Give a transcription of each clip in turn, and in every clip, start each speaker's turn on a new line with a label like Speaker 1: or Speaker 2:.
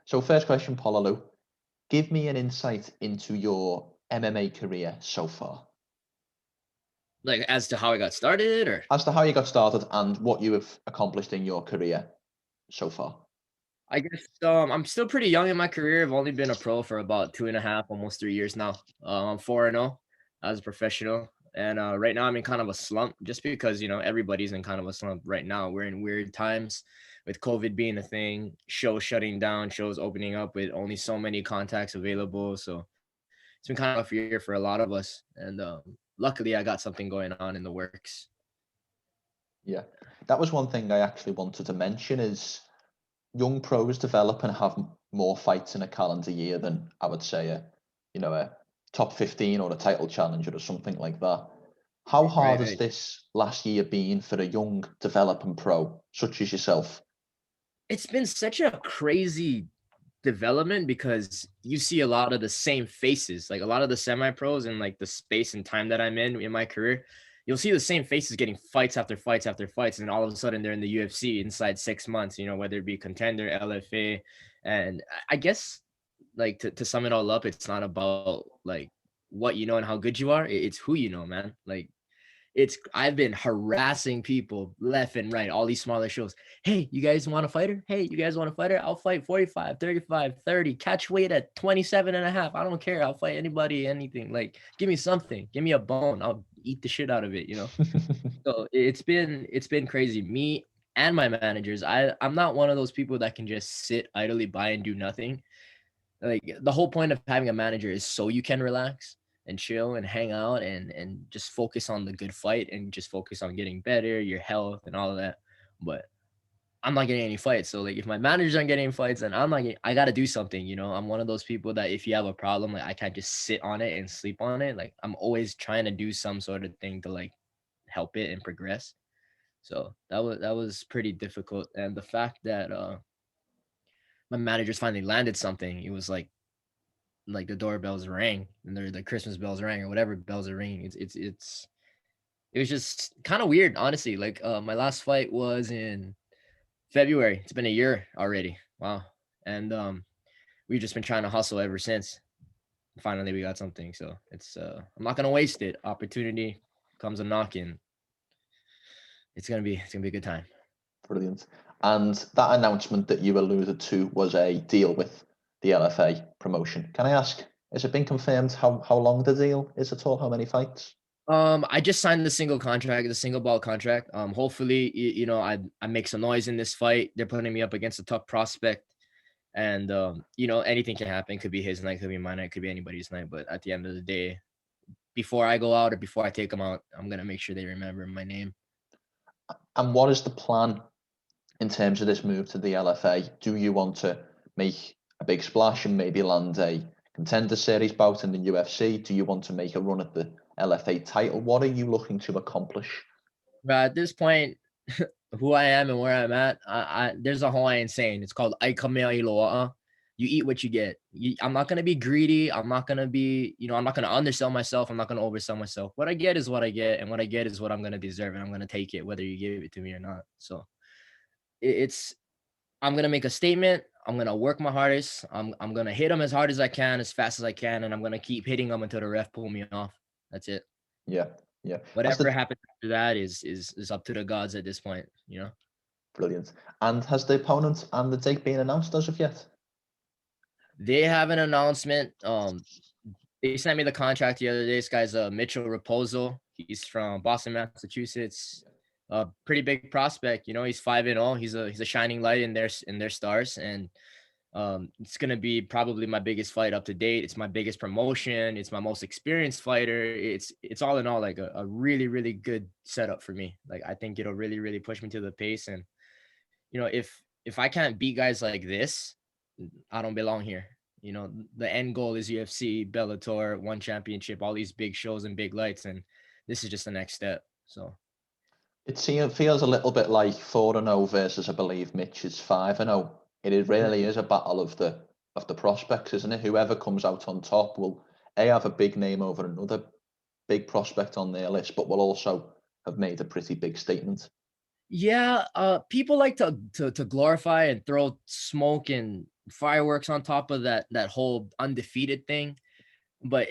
Speaker 1: So first question, Pololu, give me an insight into your MMA career so far,
Speaker 2: Like, as to how I got started, or
Speaker 1: as to how you got started and what you have accomplished in your career so far.
Speaker 2: I guess, I'm still pretty young in my career. I've only been a pro for about 2.5, almost 3 years now. I'm 4-0 as a professional, and, right now I'm in kind of a slump just because, everybody's in kind of a slump right now. We're in weird times with COVID being a thing, shows shutting down, shows opening up with only so many contacts available, so it's been kind of a year for a lot of us, and, luckily, I got something going on in the works.
Speaker 1: Yeah. That was one thing I actually wanted to mention is young pros develop and have more fights in a calendar year than I would say a top 15 or a title challenger or something like that. How hard has
Speaker 2: Right.
Speaker 1: this last year been for a young developing pro such as yourself?
Speaker 2: It's been such a crazy development because you see a lot of the same faces, like a lot of the semi-pros and like the space and time that I'm in my career. You'll see the same faces getting fights after fights after fights, and all of a sudden they're in the UFC inside 6 months. Whether it be contender, LFA, and I guess like to sum it all up, it's not about like what you know and how good you are. It's who you know, man. Like I've been harassing people left and right, all these smaller shows. "Hey, you guys want a fighter? Hey, you guys want a fighter? I'll fight 45, 35, 30, catch weight at 27 and a half. I don't care. I'll fight anybody, anything. Like, give me something. Give me a bone. I'll eat the shit out of it." So it's been crazy. Me and my managers, I'm not one of those people that can just sit idly by and do nothing. Like, the whole point of having a manager is so you can relax and chill and hang out and just focus on the good fight and just focus on getting better, your health and all of that. But I'm not getting any fights. So like if my managers aren't getting fights, then I'm not getting, I gotta do something. I'm one of those people that if you have a problem, like I can't just sit on it and sleep on it. Like I'm always trying to do some sort of thing to like help it and progress. So that was pretty difficult. And the fact that my managers finally landed something, it was like the doorbells rang and the Christmas bells rang or whatever bells are ringing. It was just kind of weird, honestly. Like my last fight was in February. It's been a year already. Wow. And we've just been trying to hustle ever since. Finally we got something. So I'm not gonna waste it. Opportunity comes a knocking. It's gonna be a good time.
Speaker 1: Brilliant. And that announcement that you alluded to was a deal with the LFA promotion. Can I ask, has it been confirmed how long the deal is at all? How many fights?
Speaker 2: I just signed the single contract, the single ball contract. Hopefully, I make some noise in this fight. They're putting me up against a tough prospect, and anything can happen. Could be his night, could be my night, could be anybody's night. But at the end of the day, before I go out or before I take them out, I'm gonna make sure they remember my name.
Speaker 1: And what is the plan in terms of this move to the LFA? Do you want to make a big splash and maybe land a contender series bout in the UFC? Do you want to make a run at the LFA title? What are you looking to accomplish?
Speaker 2: But at this point, who I am and where I'm at, there's a Hawaiian saying. It's called "Ai kamea iloa." You eat what you get. I'm not gonna be greedy. I'm not gonna be, I'm not gonna undersell myself. I'm not gonna oversell myself. What I get is what I get, and what I get is what I'm gonna deserve, and I'm gonna take it whether you give it to me or not. So it's I'm gonna make a statement. I'm gonna work my hardest. I'm gonna hit them as hard as I can, as fast as I can, and I'm gonna keep hitting them until the ref pull me off. That's it.
Speaker 1: Yeah, yeah. Has
Speaker 2: Whatever
Speaker 1: the
Speaker 2: happens after that is up to the gods at this point.
Speaker 1: brilliant. And has the opponent and the date been announced as of yet?
Speaker 2: They have an announcement. They sent me the contract the other day. This guy's Mitch Raposo. He's from Boston, Massachusetts. A pretty big prospect. He's 5-0. He's a shining light in their stars, and it's gonna be probably my biggest fight up to date. It's my biggest promotion. It's my most experienced fighter. It's all in all like a really really good setup for me. Like I think it'll really really push me to the pace, and if I can't beat guys like this, I don't belong here. The end goal is UFC, Bellator, one championship, all these big shows and big lights, and this is just the next step. So
Speaker 1: Feels a little bit like 4-0 versus, I believe, Mitch is 5-0. It really is a battle of the prospects, isn't it? Whoever comes out on top will have a big name over another big prospect on their list, but will also have made a pretty big statement.
Speaker 2: yeah, people like to glorify and throw smoke and fireworks on top of that whole undefeated thing. But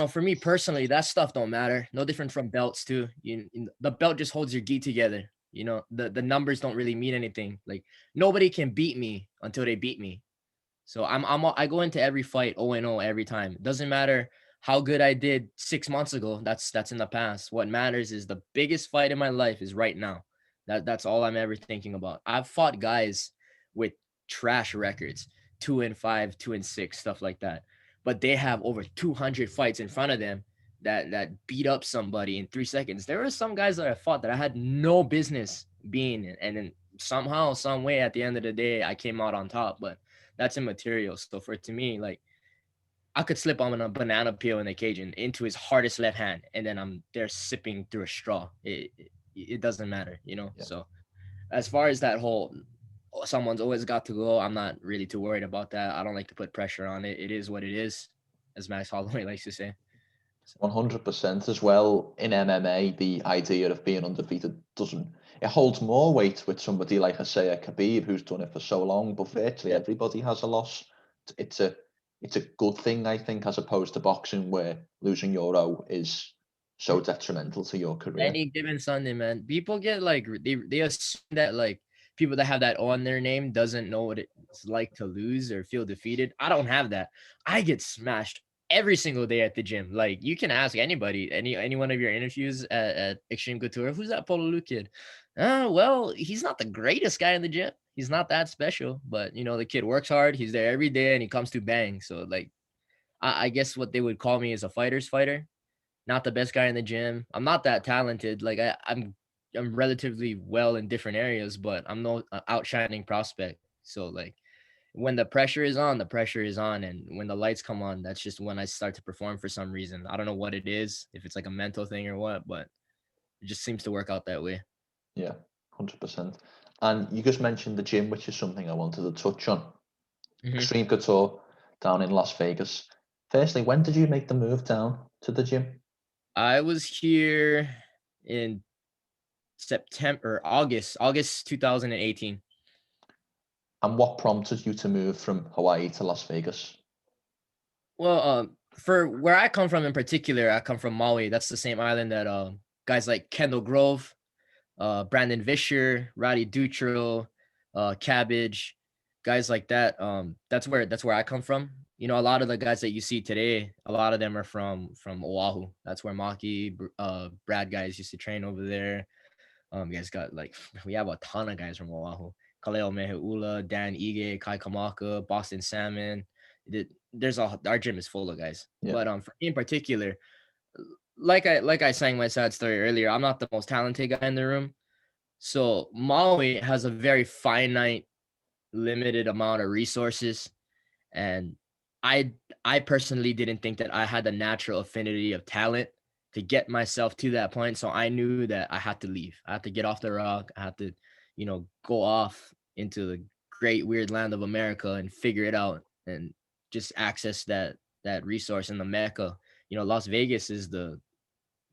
Speaker 2: for me personally, that stuff don't matter. No different from belts too. The belt just holds your gi together. The numbers don't really mean anything. Like nobody can beat me until they beat me. So I go into every fight 0-0 every time. It doesn't matter how good I did 6 months ago. That's in the past. What matters is the biggest fight in my life is right now. That's all I'm ever thinking about. I've fought guys with trash records, 2-5, 2-6, stuff like that. But they have over 200 fights in front of them that beat up somebody in 3 seconds. There were some guys that I fought that I had no business being in, and then somehow, some way, at the end of the day, I came out on top. But that's immaterial. So to me, like, I could slip on a banana peel in the cage and into his hardest left hand, and then I'm there sipping through a straw. It doesn't matter.
Speaker 1: Yeah.
Speaker 2: So as far as that whole someone's always got to go, I'm not really too worried about that. I don't like to put pressure on it. It is what it is, as Max Holloway likes to say.
Speaker 1: 100% as well. In MMA, the idea of being undefeated it holds more weight with somebody like, I say, a Khabib, who's done it for so long, but virtually everybody has a loss. It's a good thing, I think, as opposed to boxing, where losing your O is so detrimental to your career.
Speaker 2: Any given Sunday, man, people get like, they assume that like people that have that on their name doesn't know what it's like to lose or feel defeated. I don't have that. I get smashed every single day at the gym. Like, you can ask anybody, any one of your interviews at Xtreme Couture, who's that Pololu kid? Well, he's not the greatest guy in the gym. He's not that special, but the kid works hard. He's there every day and he comes to bang. So like, I guess what they would call me is a fighter's fighter. Not the best guy in the gym. I'm not that talented. Like I'm relatively well in different areas, but I'm no outshining prospect. So like, when the pressure is on, the pressure is on. And when the lights come on, that's just when I start to perform for some reason. I don't know what it is, if it's like a mental thing or what, but it just seems to work out that way.
Speaker 1: Yeah, 100%. And you just mentioned the gym, which is something I wanted to touch on. Xtreme Couture down in Las Vegas. Firstly, when did you make the move down to the gym?
Speaker 2: I was here in August 2018.
Speaker 1: And what prompted you to move from Hawaii to Las Vegas?
Speaker 2: Well, for where I come from in particular, I come from Maui. That's the same island that guys like Kendall Grove, Brandon Vischer, Roddy Dutrow, Cabbage, guys like that. That's where I come from. A lot of the guys that you see today, a lot of them are from Oahu. That's where Maki, Brad guys used to train over there. You guys got we have a ton of guys from Oahu. Kaleo Meheula, Dan Ige, Kai Kamaka, Boston Salmon. Our gym is full of guys.
Speaker 1: Yeah.
Speaker 2: But for me in particular, like I sang my sad story earlier, I'm not the most talented guy in the room. So Maui has a very finite, limited amount of resources. And I personally didn't think that I had the natural affinity of talent to get myself to that point. So I knew that I had to leave. I had to get off the rock. I had to, go off into the great weird land of America and figure it out and just access that resource in the Mecca. Las Vegas is the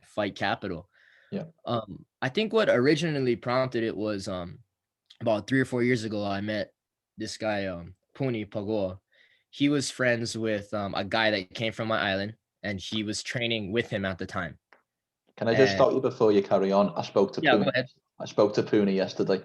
Speaker 2: fight capital.
Speaker 1: Yeah.
Speaker 2: I think what originally prompted it was about 3 or 4 years ago, I met this guy, Puni Pagoa. He was friends with a guy that came from my island, and he was training with him at the time.
Speaker 1: Can I just stop you before you carry on? I spoke to Puni.
Speaker 2: Go ahead.
Speaker 1: I spoke to Puni yesterday.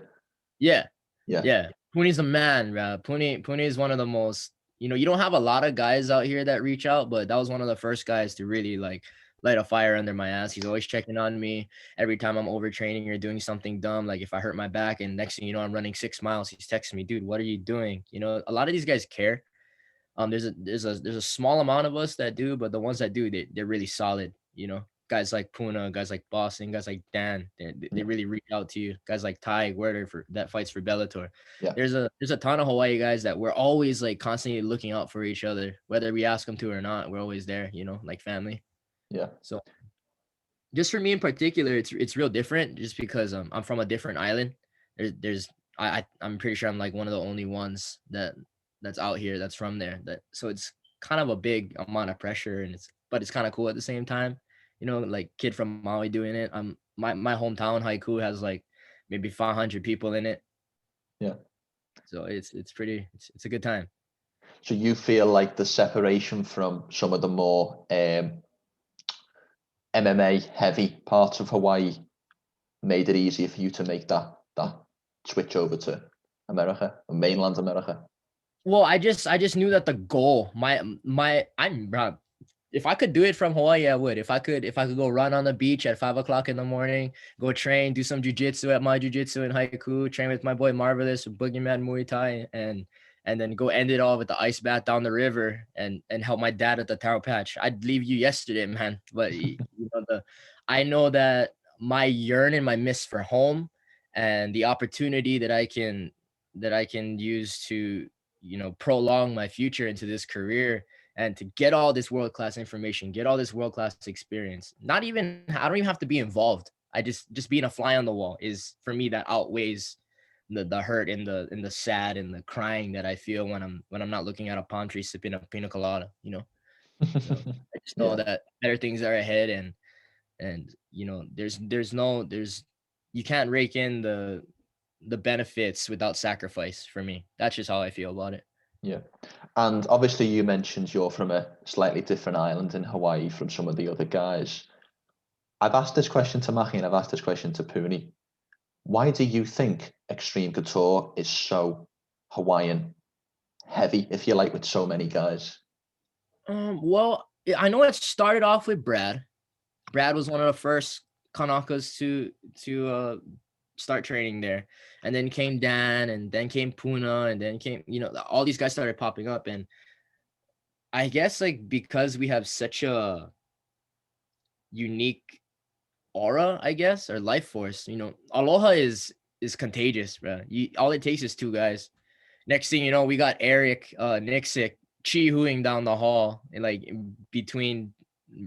Speaker 2: Yeah.
Speaker 1: Yeah.
Speaker 2: Puni's a man, bro. Puni is one of the most, you don't have a lot of guys out here that reach out, but that was one of the first guys to really light a fire under my ass. He's always checking on me every time I'm overtraining or doing something dumb. Like if I hurt my back and next thing you know, I'm running 6 miles, he's texting me, dude, what are you doing? A lot of these guys care. There's a small amount of us that do, but the ones that do, they're really solid. Guys like Puna, guys like Boston, guys like Dan, they really reach out to you. Guys like Ty Werder that fights for Bellator.
Speaker 1: Yeah.
Speaker 2: There's a ton of Hawaii guys that we're always constantly looking out for each other, whether we ask them to or not. We're always there, like family.
Speaker 1: Yeah.
Speaker 2: So just for me in particular, it's real different just because I'm from a different island. I'm pretty sure I'm one of the only ones that's out here that's from there. So it's kind of a big amount of pressure, but it's kind of cool at the same time. Kid from Maui doing it. My hometown Haiku has maybe 500 people in it.
Speaker 1: Yeah.
Speaker 2: So it's a good time.
Speaker 1: So you feel like the separation from some of the more MMA heavy parts of Hawaii made it easier for you to make that switch over to America, or mainland America?
Speaker 2: Well, I just knew that the goal, if I could do it from Hawaii, I would. If I could go run on the beach at 5 o'clock in the morning, go train, do some jujitsu at my jujitsu and haiku, train with my boy Marvelous, Boogeyman Muay Thai, and then go end it all with the ice bath down the river and help my dad at the taro patch. I'd leave you yesterday, man. But I know that my yearn and my miss for home and the opportunity that I can use to prolong my future into this career and to get all this world-class information, get all this world-class experience. I don't even have to be involved. I just being a fly on the wall is, for me, that outweighs the hurt and the sad and the crying that I feel when I'm not looking at a palm tree sipping a pina colada, So I just know
Speaker 1: Yeah.
Speaker 2: that better things are ahead, and there's you can't rake in the benefits without sacrifice for me. That's just how I feel about it.
Speaker 1: Yeah. And obviously you mentioned you're from a slightly different island in Hawaii from some of the other guys. I've asked this question to Maki and I've asked this question to Puni. Why do you think Xtreme Couture is so Hawaiian heavy, if you like, with so many guys?
Speaker 2: Well, I know it started off with Brad. Brad was one of the first Kanakas to start training there, and then came Dan, and then came Puna, and then came all these guys started popping up, and I guess like because we have such a unique aura, I guess, or life force. Aloha is contagious, bro. All it takes is two guys. Next thing you know, we got Eric Nixick chi-hooing down the hall and like in between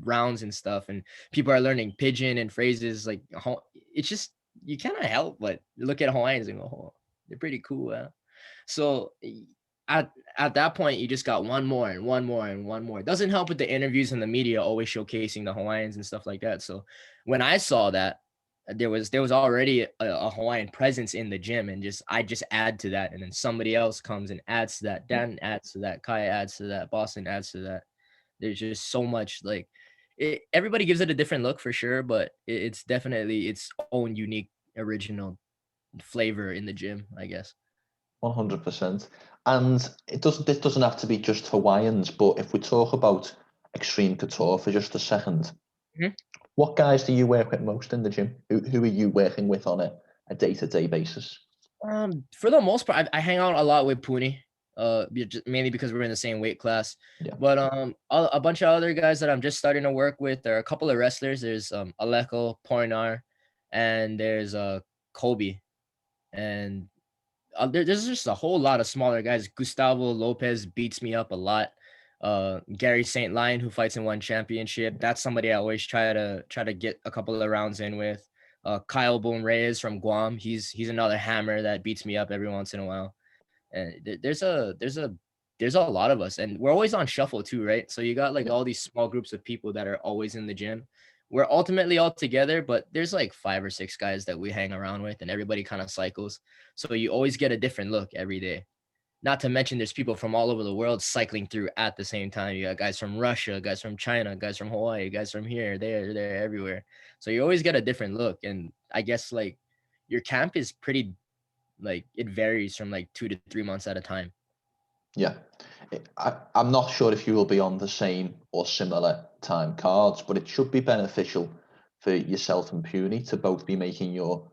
Speaker 2: rounds and stuff, and people are learning pidgin and phrases. Like it's just, you cannot help but look at Hawaiians and go, oh, they're pretty cool. So at that point, you just got one more and one more and one more. It doesn't help with the interviews and the media always showcasing the Hawaiians and stuff like that. So when I saw that, there was already a Hawaiian presence in the gym, and I just add to that, and then somebody else comes and adds to that. Dan adds to that. Kai adds to that. Boston adds to that. There's just so much, like, everybody gives it a different look for sure, but it's definitely its own unique original flavor in the gym, I guess.
Speaker 1: 100%. And this doesn't have to be just Hawaiians, but if we talk about Xtreme Couture for just a second,
Speaker 2: Mhm.
Speaker 1: what guys do you work with most in the gym? Who are you working with on a day-to-day basis?
Speaker 2: For the most part, I hang out a lot with Puni, mainly because we're in the same weight class.
Speaker 1: Yeah.
Speaker 2: But a bunch of other guys that I'm just starting to work with. There are a couple of wrestlers. There's Aleko Pornar, and there's Kobe, and there's just a whole lot of smaller guys. Gustavo Lopez beats me up a lot. Gary St. Lion, who fights in one championship, that's somebody I always try to get a couple of rounds in with. Kyle Boom Reyes from Guam, he's another hammer that beats me up every once in a while. And there's a lot of us, and we're always on shuffle too, right? So you got like all these small groups of people that are always in the gym. We're ultimately all together, but there's like 5 or 6 guys that we hang around with, and everybody kind of cycles. So you always get a different look every day. Not to mention there's people from all over the world cycling through at the same time. You got guys from Russia, guys from China, guys from Hawaii, guys from here, there, everywhere. So you always get a different look. And I guess like your camp is pretty, like, it varies from like 2 to 3 months at a time.
Speaker 1: Yeah. I'm not sure if you will be on the same or similar time cards, but it should be beneficial for yourself and Puny to both be making your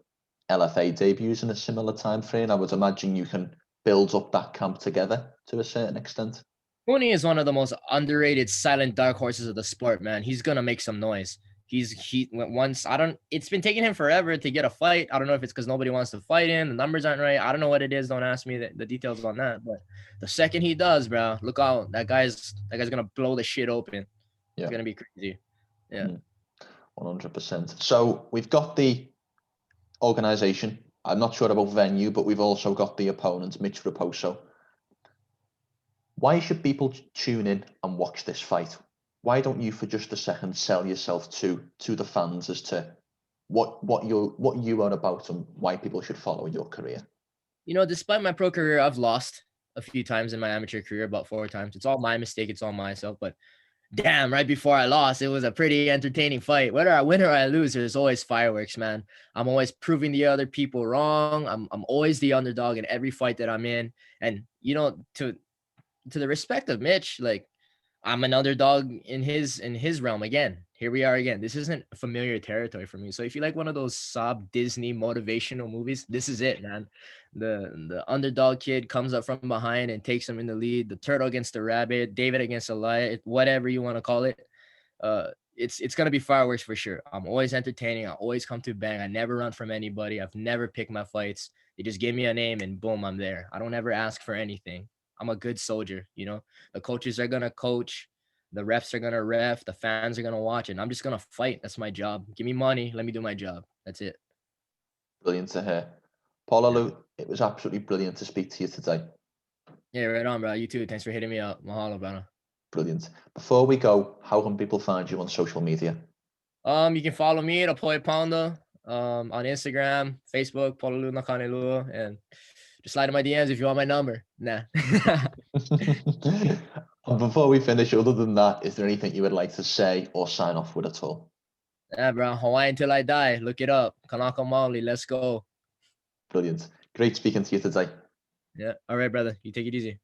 Speaker 1: LFA debuts in a similar time frame. I would imagine you can build up that camp together to a certain extent.
Speaker 2: Mooney is one of the most underrated silent dark horses of the sport, man. He's gonna make some noise. It's been taking him forever to get a fight. I don't know if it's because nobody wants to fight him. The numbers aren't right. I don't know what it is. Don't ask me the details on that. But the second he does, bro, look out. That guy's gonna blow the shit open.
Speaker 1: Yeah.
Speaker 2: It's gonna be crazy. Yeah.
Speaker 1: 100%. So we've got the organization. I'm not sure about venue, but we've also got the opponent, Mitch Raposo. Why should people tune in and watch this fight? Why don't you, for just a second, sell yourself to the fans as to what you are about and why people should follow your career?
Speaker 2: Despite my pro career, I've lost. a few times in my amateur career, about 4 times. It's all my mistake. It's all myself. But damn, right before I lost, it was a pretty entertaining fight. Whether I win or I lose, there's always fireworks, man. I'm always proving the other people wrong. I'm always the underdog in every fight that I'm in. And you know, to the respect of Mitch, like I'm an underdog in his realm again. Here we are again. This isn't familiar territory for me. So if you like one of those sob Disney motivational movies, this is it, man. The underdog kid comes up from behind and takes him in the lead. The turtle against the rabbit, David against Goliath, whatever you want to call it. It's gonna be fireworks for sure. I'm always entertaining. I always come to bang. I never run from anybody. I've never picked my fights. They just give me a name and boom, I'm there. I don't ever ask for anything. I'm a good soldier, you know. The coaches are gonna coach, the refs are gonna ref, the fans are gonna watch, and I'm just gonna fight. That's my job. Give me money, let me do my job. That's it.
Speaker 1: Brilliant to hear.
Speaker 2: Yeah.
Speaker 1: Pololu, it was absolutely brilliant to speak to you today.
Speaker 2: Yeah, right on, bro. You too. Thanks for hitting me up. Mahalo, brother.
Speaker 1: Brilliant. Before we go, how can people find you on social media?
Speaker 2: You can follow me at Apoy Pounder, on Instagram, Facebook, Pololu Nakanelua, and just slide in my DMs if you want my number. Nah.
Speaker 1: And before we finish, other than that, is there anything you would like to say or sign off with at all?
Speaker 2: Yeah, bro. Hawaiian till I die. Look it up. Kanaka Maoli. Let's go.
Speaker 1: Brilliant. Great speaking to you today.
Speaker 2: Yeah. All right, brother. You take it easy.